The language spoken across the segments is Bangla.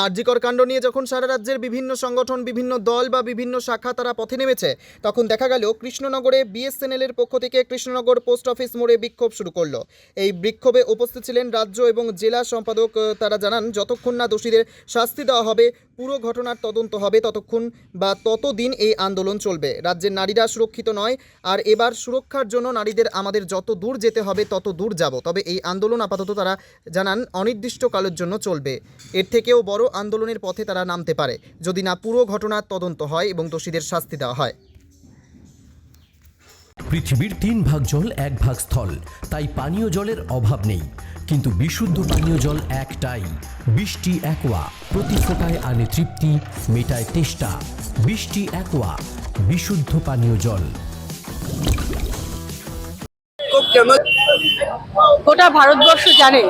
আরজিকর কাণ্ড নিয়ে যখন সারা রাজ্যের বিভিন্ন সংগঠন, বিভিন্ন দল বা বিভিন্ন শাখা তারা পথে নেমেছে, তখন দেখা গেল কৃষ্ণনগরে বিএসএনএলের পক্ষ থেকে কৃষ্ণনগর পোস্ট অফিস মোড়ে বিক্ষোভ শুরু করলো। এই বিক্ষোভে উপস্থিত ছিলেন রাজ্য এবং জেলা সম্পাদক। তারা জানান, যতক্ষণ না দোষীদের শাস্তি দেওয়া হবে, পুরো ঘটনার তদন্ত হবে, ততক্ষণ বা ততদিন এই আন্দোলন চলবে। রাজ্যের নারীরা সুরক্ষিত নয়, আর এবার সুরক্ষার জন্য নারীদের আমাদের যত দূর যেতে হবে তত দূর যাব। তবে এই আন্দোলন আপাতত তারা জানান অনির্দিষ্টকালের জন্য চলবে। এর থেকেও বড় আন্দোলনের পথে তারা নামতে পারে যদি না পুরো ঘটনার তদন্ত হয় এবং দোষীদের শাস্তি দেওয়া হয়। পৃথিবীর 3 ভাগ জল 1 ভাগ স্থল, তাই পানীয় জলের অভাব নেই। কিন্তু বিশুদ্ধ পানীয় জল একটাই, বৃষ্টি অ্যাকোয়া। প্রতি ফোঁটায় আনে তৃপ্তি, মেটায় তেষ্টা। বৃষ্টি অ্যাকোয়া, বিশুদ্ধ পানীয় জল। গোটা ভারতবর্ষ জানে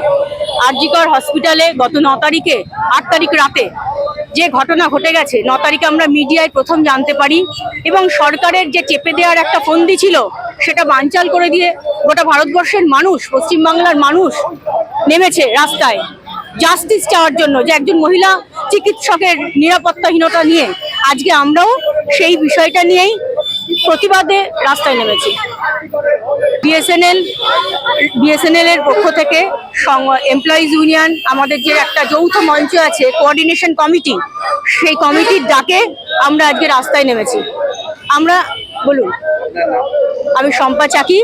আরজিকর হসপিটালে গত 9 তারিখে 8 তারিখ রাতে যে ঘটনা ঘটে গেছে, 9 তারিখে আমরা মিডিয়ায় প্রথম জানতে পারি এবং সরকারের যে চেপে দেওয়ার একটা ফন্দি ছিল সেটা বানচাল করে দিয়ে গোটা ভারতবর্ষের মানুষ, পশ্চিমবাংলার মানুষ নেমেছে রাস্তায় জাস্টিস চাওয়ার জন্য। যে একজন মহিলা চিকিৎসকের নিরাপত্তাহীনতা নিয়ে আজকে আমরাও সেই বিষয়টা নিয়েই প্রতিবাদে রাস্তায় নেমেছি। বিএসএনএল এর পক্ষ থেকে এমপ্লয়িজ ইউনিয়ন, আমাদের যে একটা যৌথ মঞ্চ আছে, কোঅর্ডিনেশন কমিটি, সেই কমিটির ডাকে আমরা আজকে রাস্তায় নেমেছি। বলুন, আমি শম্পা চাকি,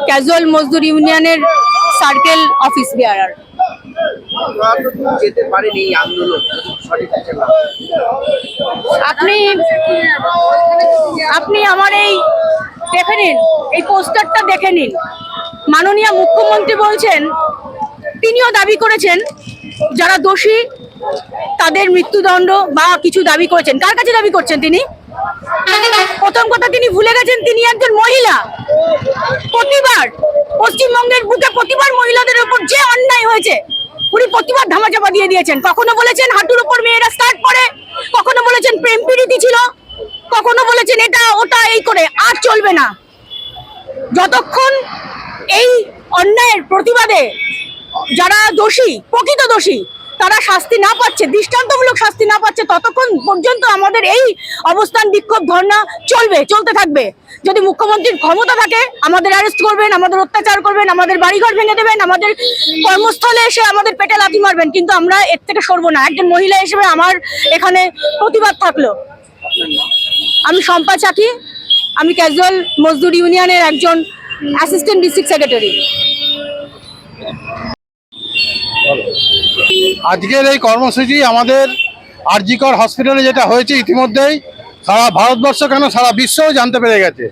ক্যাজুয়াল মজদুর ইউনিয়নের সার্কেল অফিস বেয়ারার। আপনি আমার এই দেখে নিন, এই পোস্টারটা দেখে নিন। মাননীয় মুখ্যমন্ত্রী বলছেন, তিনিও দাবি করেছেন যারা দোষী তাদের মৃত্যুদণ্ড বা কিছু দাবি করেছেন। কার কাছে দাবি করছেন তিনি? প্রথম কথা, তিনি ভুলে গেছেন তিনি একজন মহিলা। প্রতিবার পশ্চিমবঙ্গের বুকে প্রতিবার মহিলাদের উপর যে অন্যায় হয়েছে উনি প্রতিবার ধামাচাপা দিয়ে দিয়েছেন। কখনো বলেছেন হাঁটুর উপর মেয়েরা স্কার্ট পরে, কখনো বলেছেন প্রেম প্রীতি ছিল, কখনো বলেছেন এটা ওটা, এই করে আর চলবে না। যতক্ষণ এই অন্যায়ের প্রতিবাদে যারা দোষী, প্রকৃত দোষী, তারা শাস্তি না পাচ্ছে, দৃষ্টান্তমূলক শাস্তি না পাচ্ছে, ততক্ষণ পর্যন্ত আমাদের এই অবস্থান, বিক্ষোভ, ধর্ণা চলতে থাকবে। যদি মুখ্যমন্ত্রীর ক্ষমতা থাকে আমাদের অ্যারেস্ট করবেন, আমাদের অত্যাচার করবেন, আমাদের বাড়িঘর ভেঙে দেবেন, আমাদের কর্মস্থলে এসে আমাদের পেটে লাথি মারবেন, কিন্তু আমরা এর থেকে সরবো না। একজন মহিলা হিসেবে আমার এখানে প্রতিবাদ থাকলো। আমি শম্পা চাকি, আমি ক্যাজুয়াল মজদুর ইউনিয়নের একজন অ্যাসিস্ট্যান্ট ডিস্ট্রিক্ট সেক্রেটারি। আজকের এই কর্মসূচি আমাদের আরজিকর হসপিটালে যেটা হয়েছে ইতিমধ্যেই সারা ভারতবর্ষ কেন সারা বিশ্বও জানতে পেরে গেছে।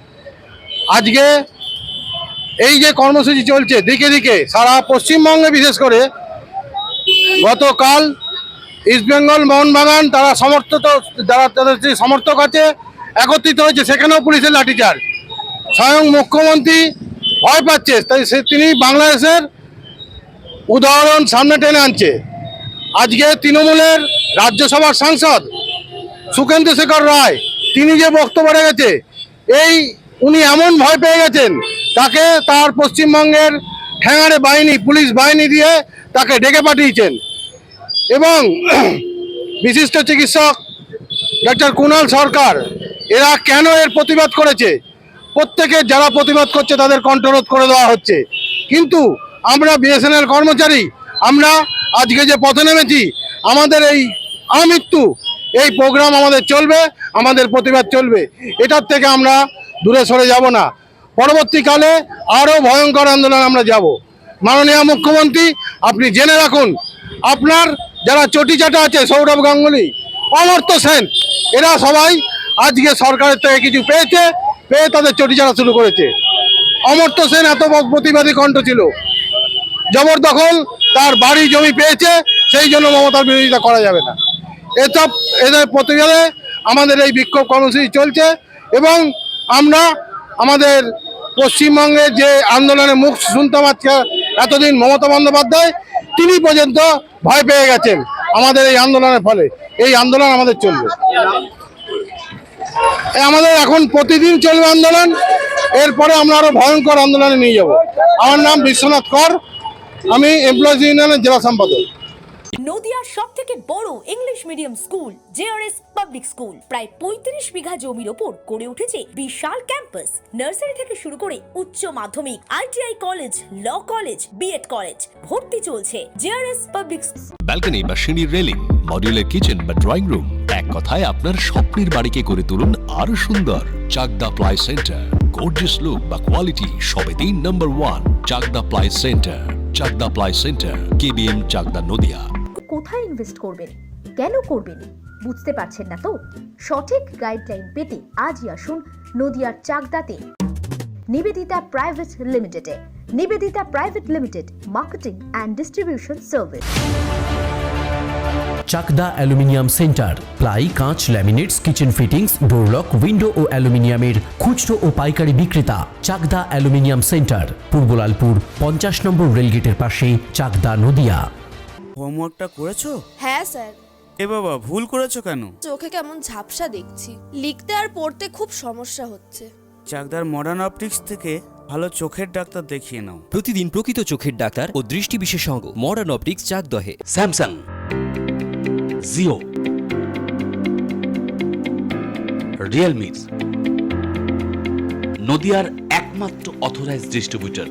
আজকে এই যে কর্মসূচি চলছে দিকে দিকে সারা পশ্চিমবঙ্গে, বিশেষ করে গতকাল ইস্টবেঙ্গল মোহনবাগান যারা তাদের যে সমর্থক আছে একত্রিত হয়েছে, সেখানেও পুলিশের লাঠিচার্জ। স্বয়ং মুখ্যমন্ত্রী ভয় পাচ্ছে, তাই তিনি বাংলাদেশের উদাহরণ সামনে টেনে আনছে। আজকে তৃণমূলের রাজ্যসভার সাংসদ সুখেন্দু শেখর রায় তিনি যে বক্তব্য রেখেছে, উনি এমন ভয় পেয়ে গেছেন, তাকে তার পশ্চিমবঙ্গের ঠ্যাঙাড়ে বাহিনী, পুলিশ বাহিনী দিয়ে তাকে ডেকে পাঠিয়েছেন। এবং বিশিষ্ট চিকিৎসক ডক্টর কুণাল সরকার, এরা কেন এর প্রতিবাদ করেছে? প্রত্যেকের যারা প্রতিবাদ করছে তাদের কণ্ঠরোধ করে দেওয়া হচ্ছে। কিন্তু আমরা বিএসএনএল কর্মচারী, আমরা আজকে যে পথে নেমেছি, আমাদের এই আমৃত্যু এই প্রোগ্রাম আমাদের চলবে, আমাদের প্রতিবাদ চলবে। এটার থেকে আমরা দূরে সরে যাব না। পরবর্তীকালে আরও ভয়ঙ্কর আন্দোলন আমরা যাব। মাননীয় মুখ্যমন্ত্রী, আপনি জেনে রাখুন, আপনার যারা চটিচাটা আছে, সৌরভ গাঙ্গুলি, অমর্ত্য সেন, এরা সবাই আজকে সরকারের থেকে কিছু পেয়ে তাদের চটিচাটা শুরু করেছে। অমর্ত্য সেন এত প্রতিবাদী কণ্ঠ ছিল, জবরদখল, তার বাড়ি জমি পেয়েছে, সেই জন্য মমতার বিরোধিতা করা যাবে না। এদের প্রতিবাদে আমাদের এই বিক্ষোভ কর্মসূচি চলছে এবং আমরা আমাদের পশ্চিমবঙ্গের যে আন্দোলনের মুখ শুনতাম আজকে এতদিন মমতা বন্দ্যোপাধ্যায়, তিনি পর্যন্ত ভয় পেয়ে গেছেন আমাদের এই আন্দোলনের ফলে। এই আন্দোলন আমাদের চলবে, আমাদের এখন প্রতিদিন চলবে আন্দোলন। এরপরে আমরা আরো ভয়ঙ্কর আন্দোলনে নিয়ে যাব। আমার নাম বিশ্বনাথ কর, আমি এমপ্লয়িজ ইউনিয়নের জেলা সম্পাদক। নদিয়ার সব থেকে বড় English medium school JRS public school প্রায় ৩৫ বিঘা জমির ওপর গড়ে উঠেছে বিশাল ক্যাম্পাস। নার্সারি থেকে শুরু করে উচ্চ মাধ্যমিক, ITI college, law college, BEd college, ভর্তি চলছে জেআরএস পাবলিক। ব্যালকনি বা সিঁড়ির রেলিং, মডিউলার কিচেন বা ড্রয়িং রুম, এক কথায় আপনার স্বপ্নের বাড়িকে করে তুলুন আরো সুন্দর। Chakdah ply centre, gorgeous look বা কোয়ালিটি সবেতেই number 1। Chakdah ply centre, Chakdah ply centre, KBM, Chakdah, Nadia. কোথায় ইনভেস্ট করবেন, কেন করবেন বুঝতে পারছেন না তো? সঠিক গাইডলাইন পেতে আজই আসুন নদিয়ার চাকদাতে নিবেদিতা প্রাইভেট লিমিটেডে। Nivedita private limited, marketing and distribution service. Chakdaha aluminium centre, ply, কাঁচ, laminates, kitchen fittings, door lock, window ও অ্যালুমিনিয়ামের খুচরো ও পাইকারি বিক্রেতা। চাকদা অ্যালুমিনিয়াম সেন্টার, পূর্বলালপুর 50 নম্বর রেলগেটের পাশে, চাকদা, নদিয়া। হোমওয়ার্কটা করেছো? হ্যাঁ স্যার। এ বাবা, ভুল করেছো কেন? চোখে কেমন ঝাপসা দেখছি, লিখতে আর পড়তে খুব সমস্যা হচ্ছে। চাকদার মডার্ন অপটিক্স থেকে ভালো চোখের ডাক্তার দেখিয়ে নাও। প্রতিদিন প্রকৃত চোখের ডাক্তার ও দৃষ্টি বিশেষজ্ঞ মডার্ন অপটিক্স, চাকদহে। স্যামসাং, জিও, রিয়েলমি, নদিয়ার একমাত্র অথরাইজড ডিস্ট্রিবিউটর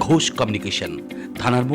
ঘোষ কমিউনিকেশন, থানার মোড়,